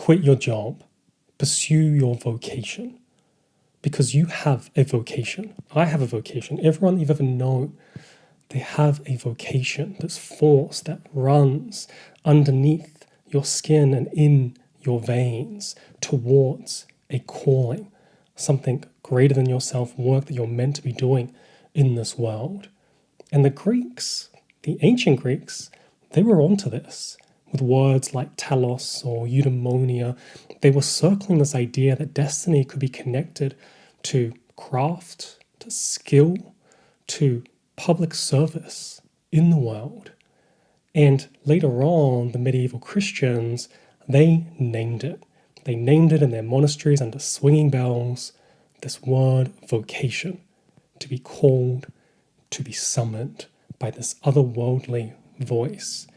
quit your job, pursue your vocation, because you have a vocation. I have a vocation. Everyone you've ever known, they have a vocation, this force that runs underneath your skin and in your veins towards a calling, something greater than yourself, work that you're meant to be doing in this world. And the Greeks, the ancient Greeks, they were onto this with words like telos or eudaimonia. They were circling this idea that destiny could be connected to craft, to skill, to public service in the world. And later on, the medieval Christians, they named it. They named it in their monasteries under swinging bells, this word vocation, to be called, to be summoned by this otherworldly voice.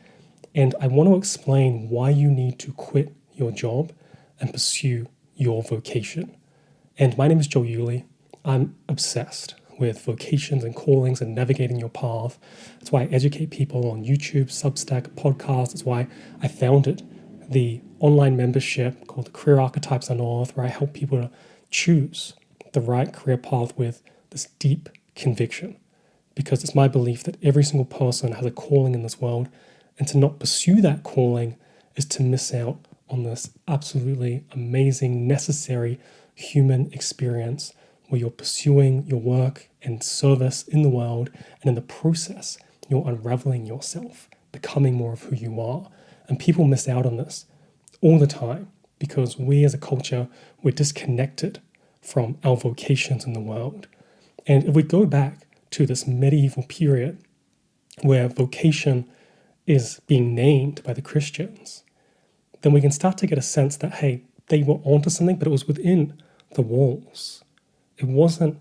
And I want to explain why you need to quit your job and pursue your vocation. And my name is Joe Yulee. I'm obsessed with vocations and callings and navigating your path. That's why I educate people on YouTube, Substack, podcasts. That's why I founded the online membership called the Career Archetypes Unearthed, where I help people to choose the right career path with this deep conviction. Because it's my belief that every single person has a calling in this world, and to not pursue that calling is to miss out on this absolutely amazing, necessary human experience where you're pursuing your work and service in the world, and in the process, you're unraveling yourself, becoming more of who you are. And people miss out on this all the time because we as a culture, we're disconnected from our vocations in the world. And if we go back to this medieval period where vocation is being named by the Christians, then we can start to get a sense that, hey, they were onto something, but it was within the walls. It wasn't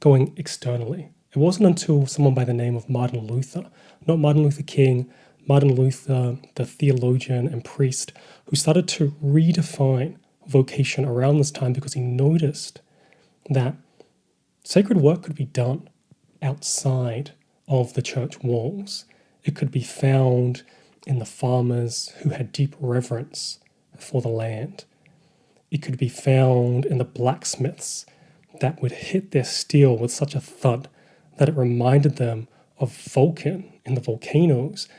going externally. It wasn't until someone by the name of Martin Luther, not Martin Luther King, Martin Luther, the theologian and priest, who started to redefine vocation around this time because he noticed that sacred work could be done outside of the church walls. It could be found in the farmers who had deep reverence for the land. It could be found in the blacksmiths that would hit their steel with such a thud that it reminded them of Vulcan in the volcanoes.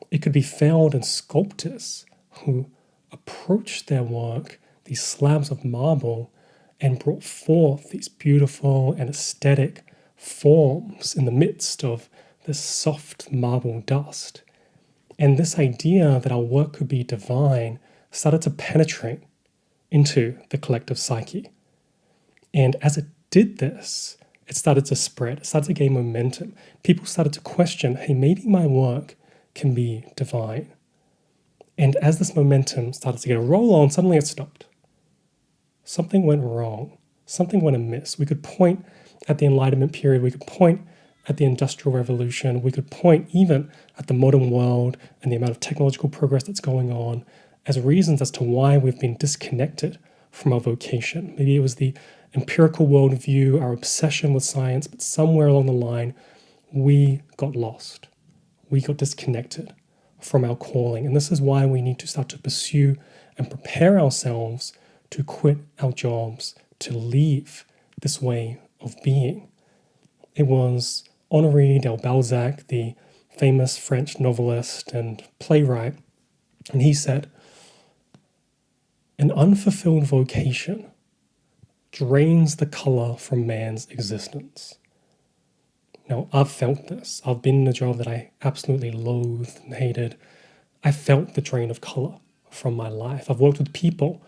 It could be found in sculptors who approached their work, these slabs of marble, and brought forth these beautiful and aesthetic forms in the midst of this soft marble dust. And this idea that our work could be divine started to penetrate into the collective psyche. And as it did this, it started to spread, it started to gain momentum. People started to question, hey, maybe my work can be divine. And as this momentum started to get a roll on, suddenly it stopped. Something went wrong. Something went amiss. We could point at the Enlightenment period. We could point at the Industrial Revolution. We could point even at the modern world and the amount of technological progress that's going on as reasons as to why we've been disconnected from our vocation. Maybe it was the empirical worldview, our obsession with science, but somewhere along the line, we got lost. We got disconnected from our calling. And this is why we need to start to pursue and prepare ourselves to quit our jobs, to leave this way of being. It was Henri de Balzac, the famous French novelist and playwright, and he said, "An unfulfilled vocation drains the color from man's existence." Now, I've felt this. I've been in a job that I absolutely loathed and hated. I felt the drain of color from my life. I've worked with people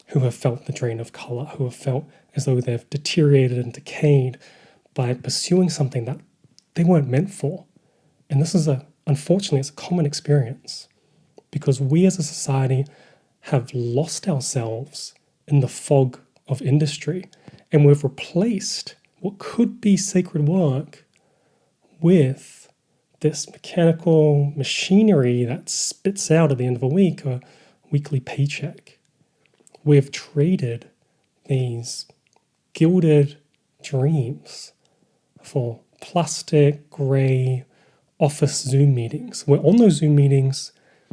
who have felt the drain of color, who have felt as though they've deteriorated and decayed by pursuing something that they weren't meant for. And this is unfortunately, it's a common experience because we as a society have lost ourselves in the fog of industry, and we've replaced what could be sacred work with this mechanical machinery that spits out at the end of a week a weekly paycheck. We've traded these gilded dreams for plastic, grey, office Zoom meetings, where on those Zoom meetings,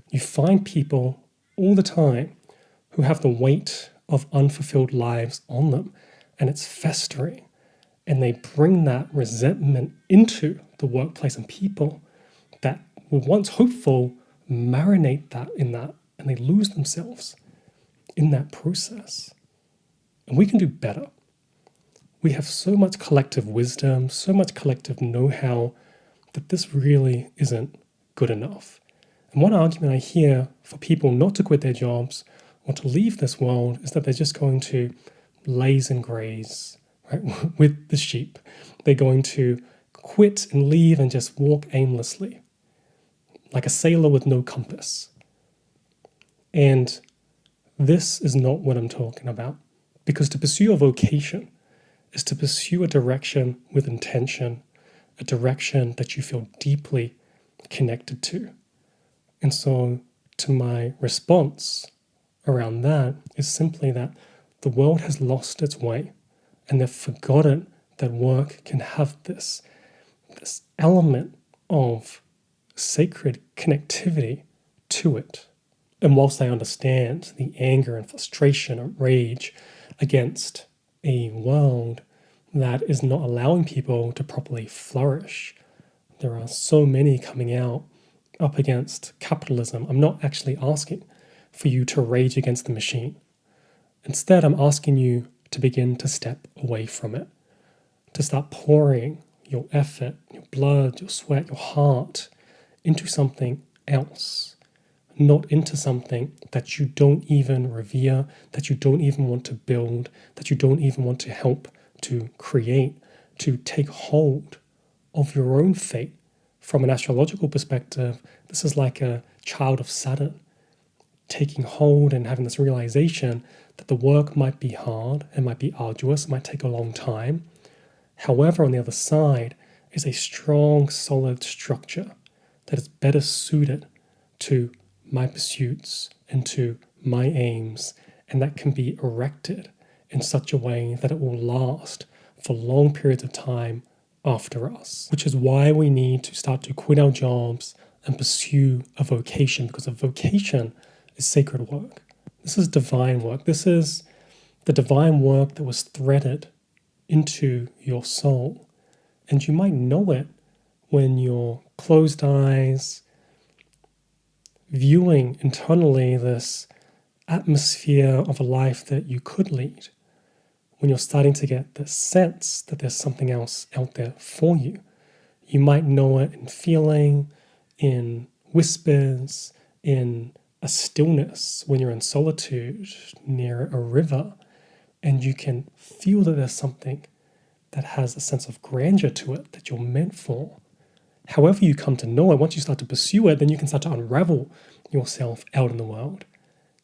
you find people all the time who have the weight of unfulfilled lives on them, and it's festering. And they bring that resentment into the workplace, and people that were once hopeful marinate that in that, and they lose themselves in that process. And we can do better. We have so much collective wisdom, so much collective know-how, that this really isn't good enough. And one argument I hear for people not to quit their jobs or to leave this world is that they're just going to laze and graze, right, with the sheep. They're going to quit and leave and just walk aimlessly, like a sailor with no compass. And this is not what I'm talking about. Because to pursue a vocation is to pursue a direction with intention, a direction that you feel deeply connected to. And so, to my response around that is simply that the world has lost its way, and they've forgotten that work can have this element of sacred connectivity to it. And whilst I understand the anger and frustration and rage against a world that is not allowing people to properly flourish, there are so many coming out up against capitalism. I'm not actually asking for you to rage against the machine. Instead, I'm asking you to begin to step away from it, to start pouring your effort, your blood, your sweat, your heart into something else, not into something that you don't even revere, that you don't even want to build, that you don't even want to help to create, to take hold of your own fate. From an astrological perspective, this is like a child of Saturn, taking hold and having this realization that the work might be hard, it might be arduous, it might take a long time. However, on the other side is a strong, solid structure that is better suited to my pursuits and to my aims, and that can be erected in such a way that it will last for long periods of time after us. Which is why we need to start to quit our jobs and pursue a vocation, because a vocation is sacred work. This is divine work. This is the divine work that was threaded into your soul. And you might know it when you're closed eyes, viewing internally this atmosphere of a life that you could lead, when you're starting to get the sense that there's something else out there for you. You might know it in feeling, in whispers, in a stillness, when you're in solitude near a river, and you can feel that there's something that has a sense of grandeur to it that you're meant for. However you come to know it, once you start to pursue it, then you can start to unravel yourself out in the world.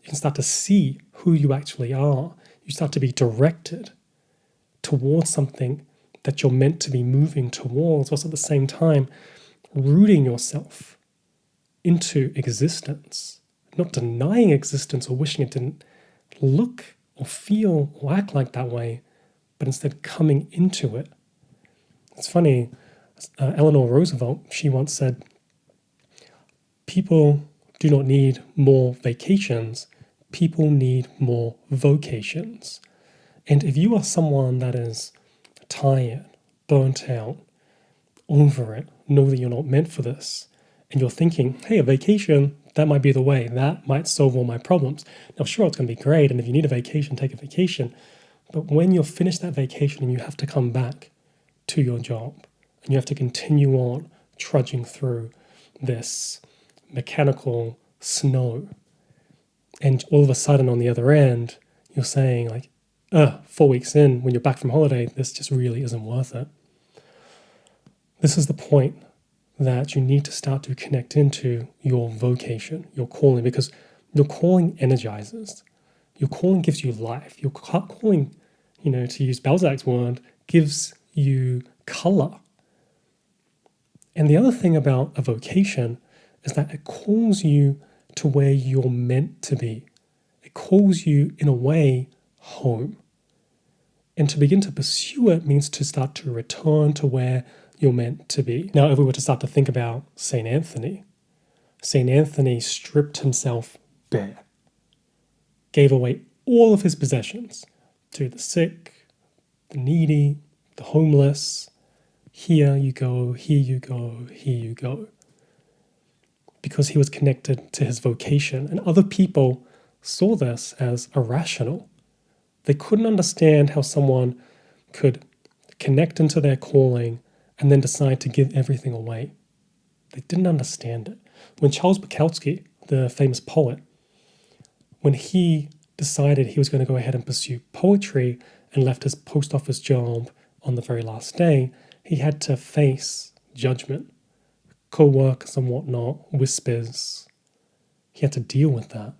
You can start to see who you actually are. You start to be directed towards something that you're meant to be moving towards, whilst at the same time rooting yourself into existence, not denying existence or wishing it didn't look or feel or act like that way, but instead coming into it. It's funny, Eleanor Roosevelt, she once said, people do not need more vacations, people need more vocations. And if you are someone that is tired, burnt out, over it, know that you're not meant for this, and you're thinking, hey, a vacation, that might be the way, that might solve all my problems. Now, sure, it's going to be great, and if you need a vacation, take a vacation. But when you're finished that vacation and you have to come back to your job, and you have to continue on trudging through this mechanical snow, and all of a sudden on the other end, you're saying like, 4 weeks in, when you're back from holiday, this just really isn't worth it. This is the point that you need to start to connect into your vocation, your calling, because your calling energizes. Your calling gives you life. Your calling, to use Balzac's word, gives you color. And the other thing about a vocation is that it calls you to where you're meant to be. It calls you, in a way, home. And to begin to pursue it means to start to return to where you're meant to be. Now, if we were to start to think about St. Anthony stripped himself bare. gave away all of his possessions to the sick, the needy, the homeless. Here you go, here you go, here you go. Because he was connected to his vocation, and other people saw this as irrational. They couldn't understand how someone could connect into their calling and then decide to give everything away. They didn't understand it. When Charles Bukowski, the famous poet, when he decided he was going to go ahead and pursue poetry and left his post office job on the very last day, he had to face judgment, co-workers and whatnot, whispers. He had to deal with that.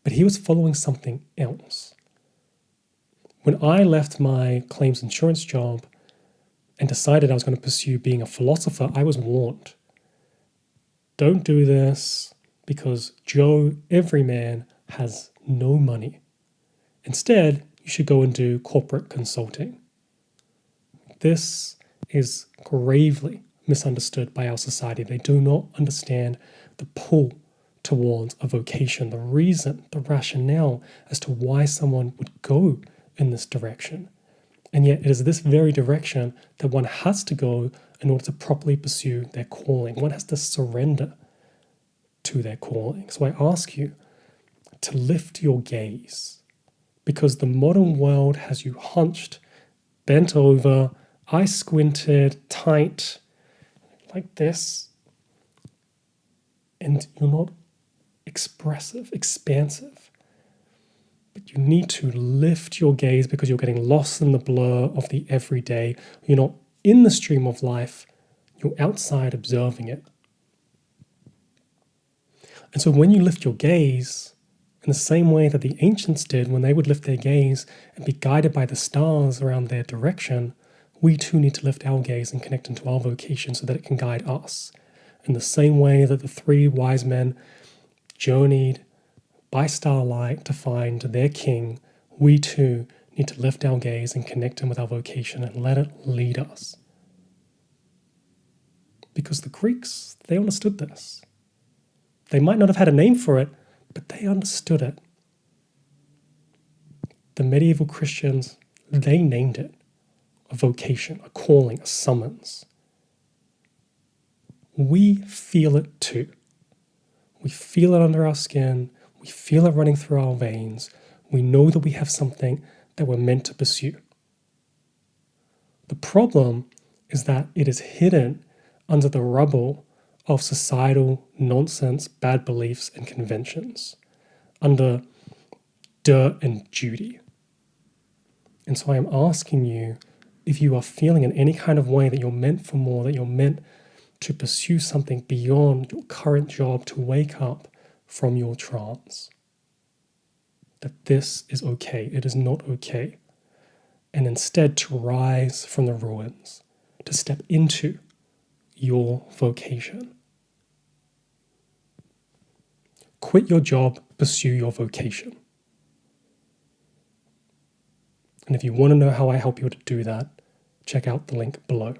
But he was following something else. When I left my claims insurance job and decided I was going to pursue being a philosopher, I was warned. Don't do this because Joe Everyman has no money. Instead, you should go and do corporate consulting. This is gravely misunderstood by our society. They do not understand the pull towards a vocation, the reason, the rationale as to why someone would go in this direction. And yet it is this very direction that one has to go in order to properly pursue their calling. One has to surrender to their calling. So I ask you to lift your gaze, because the modern world has you hunched, bent over, eyes squinted, tight, like this, and you're not expressive, expansive. But you need to lift your gaze because you're getting lost in the blur of the everyday. You're not in the stream of life, you're outside observing it. And so when you lift your gaze, in the same way that the ancients did when they would lift their gaze and be guided by the stars around their direction, we too need to lift our gaze and connect into our vocation so that it can guide us. In the same way that the three wise men journeyed by starlight to find their king, we too need to lift our gaze and connect in with our vocation and let it lead us. Because the Greeks, they understood this. They might not have had a name for it, but they understood it. The medieval Christians, they named it a vocation, a calling, a summons. We feel it too. We feel it under our skin. We feel it running through our veins. We know that we have something that we're meant to pursue. The problem is that it is hidden under the rubble of societal nonsense, bad beliefs, and conventions, under dirt and duty. And so I am asking you, if you are feeling in any kind of way that you're meant for more, that you're meant to pursue something beyond your current job, to wake up from your trance, that this is okay. It is not okay. And instead to rise from the ruins, to step into your vocation. Quit your job, pursue your vocation. And if you want to know how I help you to do that, check out the link below.